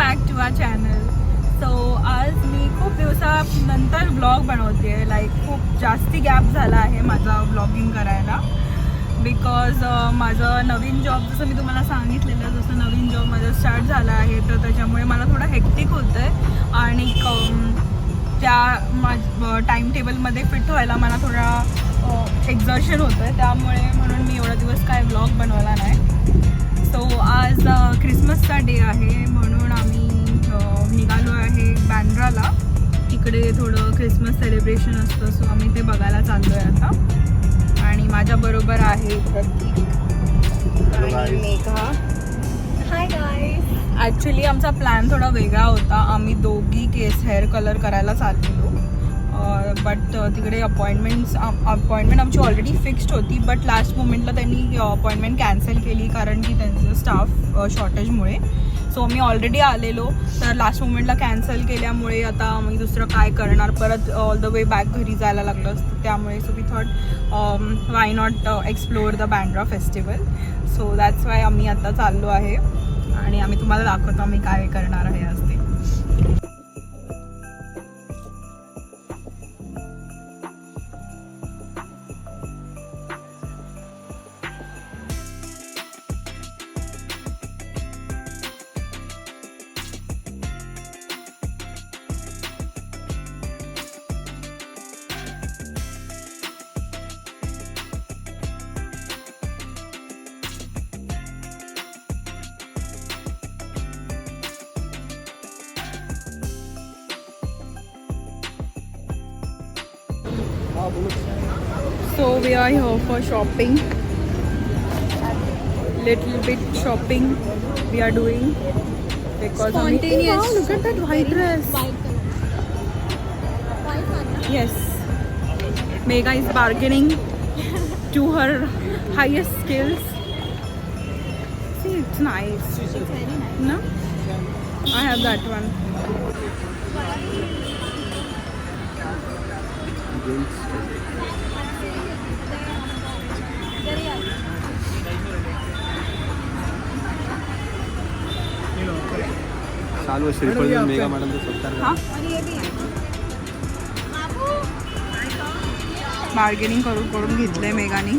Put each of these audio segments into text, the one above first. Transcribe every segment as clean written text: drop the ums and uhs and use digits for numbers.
Back to our channel. So आज मी खूप दिवसानंतर ब्लॉग बनवते आहे. लाईक खूप जास्ती गॅप झाला आहे माझा ब्लॉगिंग करायला. बिकॉज माझं नवीन जॉब, जसं मी तुम्हाला सांगितलेलं, जसं नवीन जॉब माझं स्टार्ट झाला आहे, तर त्याच्यामुळे मला थोडं हेक्टिक होतं आहे आणि त्या टाईम टेबलमध्ये फिट व्हायला मला थोडा एक्झर्शन होतं आहे. त्यामुळे म्हणून मी एवढा दिवस काय ब्लॉग बनवला नाही. सो आज क्रिसमसचा डे आहे म्हणून आम्ही निघालो आहे बँड्राला. तिकडे थोडं क्रिसमस सेलिब्रेशन असतं, सो आम्ही ते बघायला चाललो आहे आता. आणि माझ्याबरोबर आहे प्रतीक आणि मेघा. Hi guys. ॲक्च्युली आमचा प्लॅन थोडा वेगळा होता. आम्ही दोघी केस हेअर कलर करायला चाललेलो, बट तिकडे अपॉइंटमेंट आमची ऑलरेडी फिक्स्ड होती. बट लास्ट मोमेंटला त्यांनी अपॉइंटमेंट कॅन्सल केली कारण की त्यांचं स्टाफ शॉर्टेजमुळे. सो आम्ही ऑलरेडी आलेलो, तर लास्ट मोमेंटला कॅन्सल केल्यामुळे आता आम्ही दुसरं काय करणार, परत ऑल द वे बॅक घरी जायला लागलं असतं. त्यामुळे so we thought why not explore the Bandra festival. So that's why आम्ही आता चाललो आहे आणि आम्ही तुम्हाला दाखवतो आम्ही काय करणार आहे आज ते. So we are here for shopping. Little bit shopping we are doing because spontaneous. Wow, look at that white dress. Yes, Megha is bargaining to her highest skills. See, it's nice. It's very nice. No, I have that one. चालू श्रीफळ mega मॅडमचं सत्कार. Bargaining करून घेतलंय मेगानी.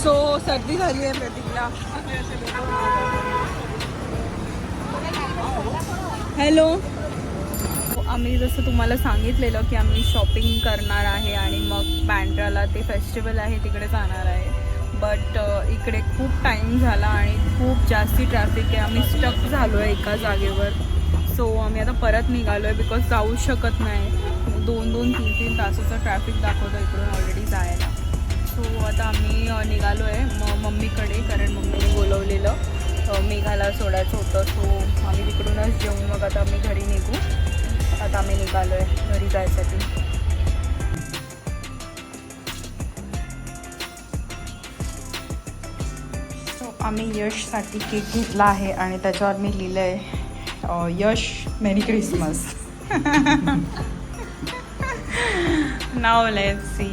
So सर्दी झाली आहे प्रतीकला. Hello. आम्ही जसं तुम्हाला सांगितलेलं की आम्ही शॉपिंग करणार आहे आणि मग बँड्राला ते फेस्टिवल आहे तिकडे जाणार आहे. बट इकडे खूप टाईम झाला आणि खूप जास्ती ट्रॅफिक आहे. आम्ही स्टक झालो आहे एका जागेवर. सो आम्ही आता परत निघालो आहे बिकॉज जाऊ शकत नाही. 2-3 तासाचं ट्रॅफिक दाखवतं इकडून ऑलरेडी जायला. सो आता आम्ही निघालो आहे मम्मीकडे, कारण मम्मीने बोलवलेलं मेघाला सोडायचं होतं. सो आम्ही तिकडूनच जेवून मग आता आम्ही घरी निघू. आता आम्ही निघालो आहे घरी जायसाठी. सो आम्ही यशसाठी केक घेतला आहे आणि त्याच्यावर मी लिहिलं आहे यश मेरी क्रिसमस. नाव let's see.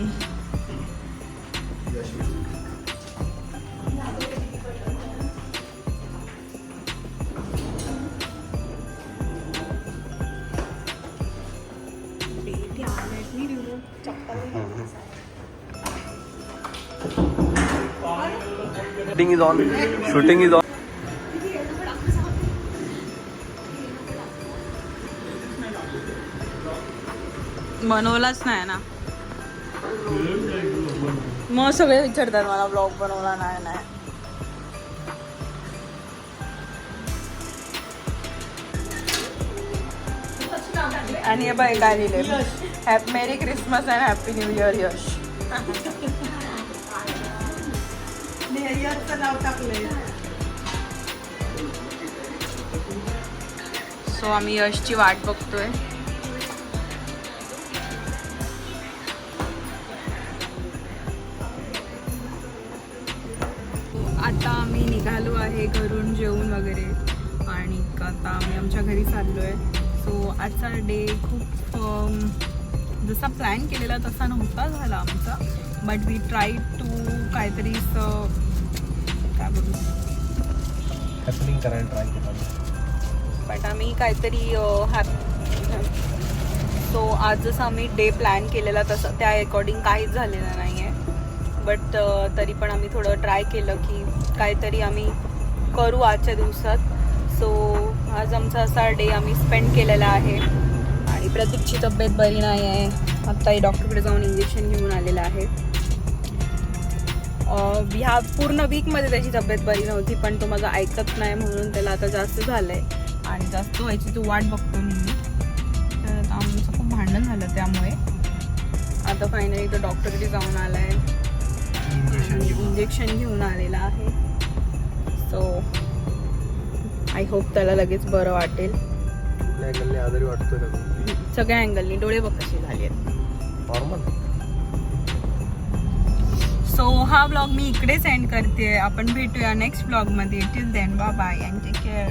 Shooting is on. Shooting is on. बनवलाच नाही ना. मग सगळे विचारतात मला ब्लॉग बनवला नाही. आणि हे बाय काय लिहिले, merry Christmas and happy new year Yash. नाव टाकले. सो आम्ही यशची वाट बघतोय. आता आम्ही निघालो आहे घरून जेवून वगैरे आणि आता आम्ही आमच्या घरी चाललो आहे. सो आजचा डे खूप जसा प्लॅन केलेला तसा नव्हता झाला आमचा, बट वी ट्राय टू काहीतरी काय बोलू हॅपनिंग करायला ट्राय केला. बट आम्ही काहीतरी सो आज जसं आम्ही डे प्लॅन केलेला तसं त्या अकॉर्डिंग काहीच झालेलं नाही आहे. बट तरी पण आम्ही थोडं ट्राय केलं की काहीतरी आम्ही करू आजच्या दिवसात. सो आज आमचा असा डे आम्ही स्पेंड केलेला आहे. आणि प्रतीकची तब्येत बरी नाही आहे, आत्ताही डॉक्टरकडे जाऊन इंजेक्शन घेऊन आलेलं आहे. ह्या पूर्ण वीकमध्ये त्याची तब्येत बरी नव्हती, पण तो माझा ऐकत नाही म्हणून त्याला आता जास्त झालं आहे आणि जास्त व्हायची तो वाट बघतो मी. तर आता आमचं खूप भांडण झालं त्यामुळे. आता फायनली तो डॉक्टरकडे जाऊन आला आहे, इंजेक्शन घेऊन आलेला आहे. सो आय होप त्याला लगेच बरं वाटेल. आजारी वाटतोय सगळ्या अँगलनी. डोळे बघ कसे झाले आहेत. नॉर्मल. सो हा व्लॉग मी इकडेच एंड करते. आपण भेटूया नेक्स्ट व्लॉगमध्ये. Till then bye bye and take care.